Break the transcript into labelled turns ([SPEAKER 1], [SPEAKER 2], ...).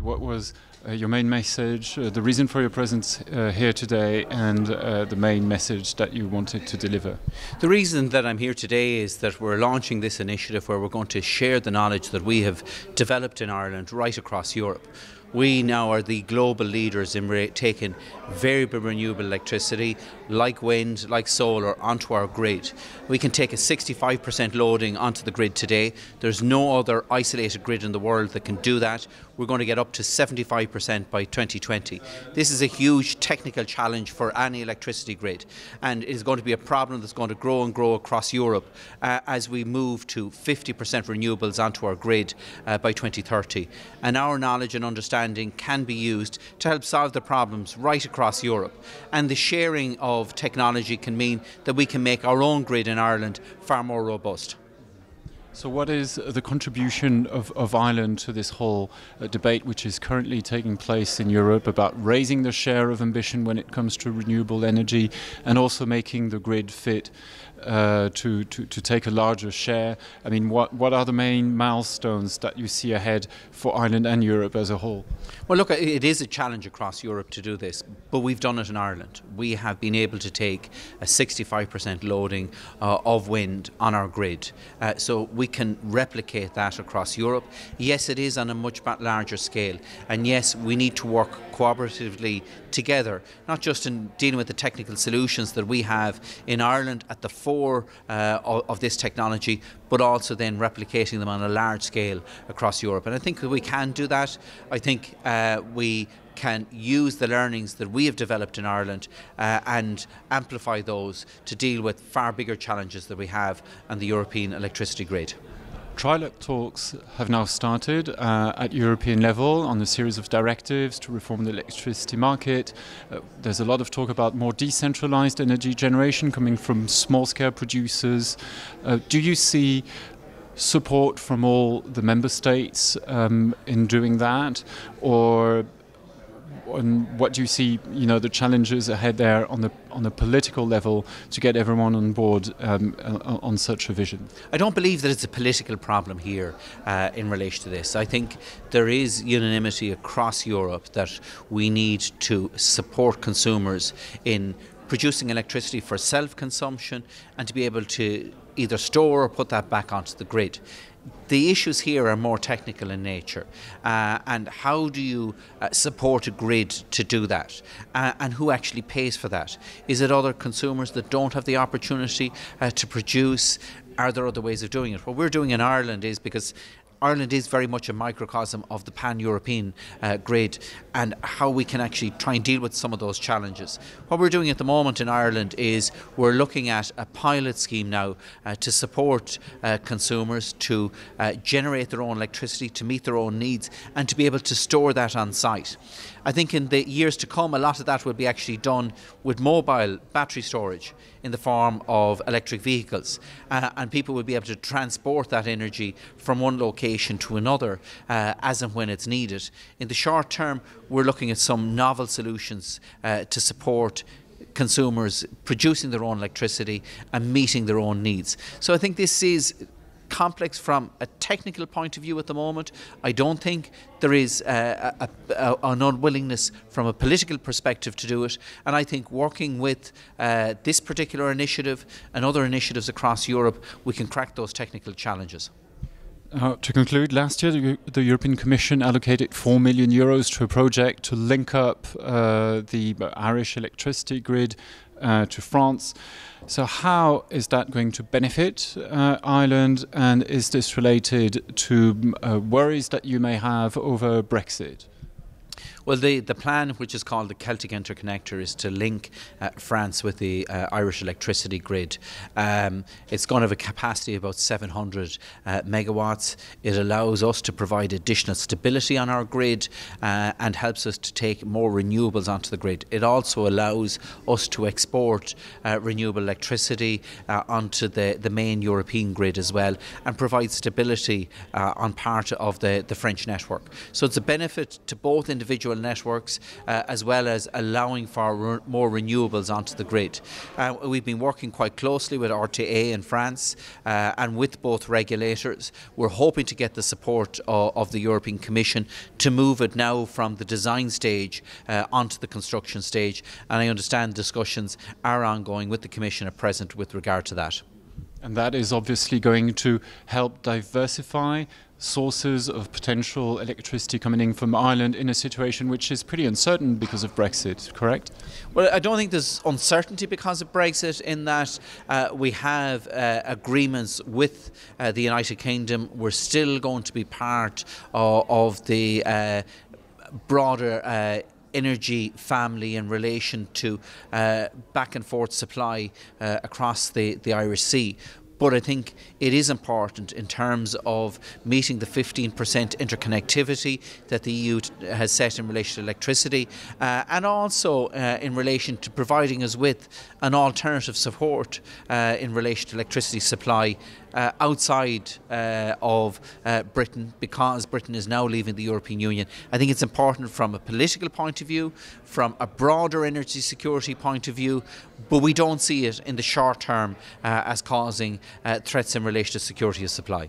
[SPEAKER 1] what was your main message, the reason for your presence here today, and the main message that you wanted to deliver?
[SPEAKER 2] The reason that I'm here today is that we're launching this initiative where we're going to share the knowledge that we have developed in Ireland right across Europe. We now are the global leaders in taking variable renewable electricity, like wind, like solar, onto our grid. We can take a 65% loading onto the grid today. There's no other isolated grid in the world that can do that. We're going to get up to 75% by 2020. This is a huge technical challenge for any electricity grid, and it is going to be a problem that's going to grow and grow across Europe as we move to 50% renewables onto our grid by 2030. And our knowledge and understanding can be used to help solve the problems right across Europe. And the sharing of technology can mean that we can make our own grid in Ireland far more robust.
[SPEAKER 1] So what is the contribution of Ireland to this whole debate which is currently taking place in Europe about raising the share of ambition when it comes to renewable energy and also making the grid fit to take a larger share? I mean, what are the main milestones that you see ahead for Ireland and Europe as a whole?
[SPEAKER 2] Well, look, it is a challenge across Europe to do this, but we've done it in Ireland. We have been able to take a 65% loading of wind on our grid. So we can replicate that across Europe. Yes, it is on a much larger scale. And yes, we need to work cooperatively together, not just in dealing with the technical solutions that we have in Ireland at the fore of this technology, but also then replicating them on a large scale across Europe. And I think that we can do that. I think we can use the learnings that we have developed in Ireland and amplify those to deal with far bigger challenges that we have on the European electricity grid.
[SPEAKER 1] Trilogue talks have now started at European level on a series of directives to reform the electricity market. There's a lot of talk about more decentralized energy generation coming from small-scale producers. Do you see support from all the member states in doing that, or what do you see, the challenges ahead there on the political level to get everyone on board on such a vision?
[SPEAKER 2] I don't believe that it's a political problem here in relation to this. I think there is unanimity across Europe that we need to support consumers in producing electricity for self-consumption and to be able to either store or put that back onto the grid. The issues here are more technical in nature, and how do you support a grid to do that, and who actually pays for that? Is it other consumers that don't have the opportunity to produce? Are there other ways of doing it? What we're doing in Ireland is, because Ireland is very much a microcosm of the pan-European grid, and how we can actually try and deal with some of those challenges. What we're doing at the moment in Ireland is we're looking at a pilot scheme now to support consumers to generate their own electricity, to meet their own needs, and to be able to store that on site. I think in the years to come, a lot of that will be actually done with mobile battery storage in the form of electric vehicles, and people will be able to transport that energy from one location to another as and when it's needed. In the short term, we're looking at some novel solutions to support consumers producing their own electricity and meeting their own needs. So I think this is complex from a technical point of view at the moment. I don't think there is an unwillingness from a political perspective to do it, and I think working with this particular initiative and other initiatives across Europe, we can crack those technical challenges.
[SPEAKER 1] To conclude, last year the European Commission allocated €4 million to a project to link up the Irish electricity grid to France. So how is that going to benefit Ireland, and is this related to worries that you may have over Brexit?
[SPEAKER 2] Well, the plan, which is called the Celtic Enter Connector, is to link France with the Irish electricity grid. It's going to have a capacity of about 700 megawatts. It allows us to provide additional stability on our grid and helps us to take more renewables onto the grid. It also allows us to export renewable electricity onto the main European grid as well, and provide stability on part of the French network. So it's a benefit to both individual networks, as well as allowing for more renewables onto the grid. We've been working quite closely with RTA in France and with both regulators. We're hoping to get the support of the European Commission to move it now from the design stage onto the construction stage, and I understand discussions are ongoing with the Commission at present with regard to that.
[SPEAKER 1] And that is obviously going to help diversify sources of potential electricity coming in from Ireland in a situation which is pretty uncertain because of Brexit, correct?
[SPEAKER 2] Well, I don't think there's uncertainty because of Brexit, in that we have agreements with the United Kingdom. We're still going to be part of the broader energy family in relation to back and forth supply across the Irish Sea. But I think it is important in terms of meeting the 15% interconnectivity that the EU has set in relation to electricity, and also in relation to providing us with an alternative support in relation to electricity supply outside of Britain, because Britain is now leaving the European Union. I think it's important from a political point of view, from a broader energy security point of view, but we don't see it in the short term as causing threats in relation to security of supply.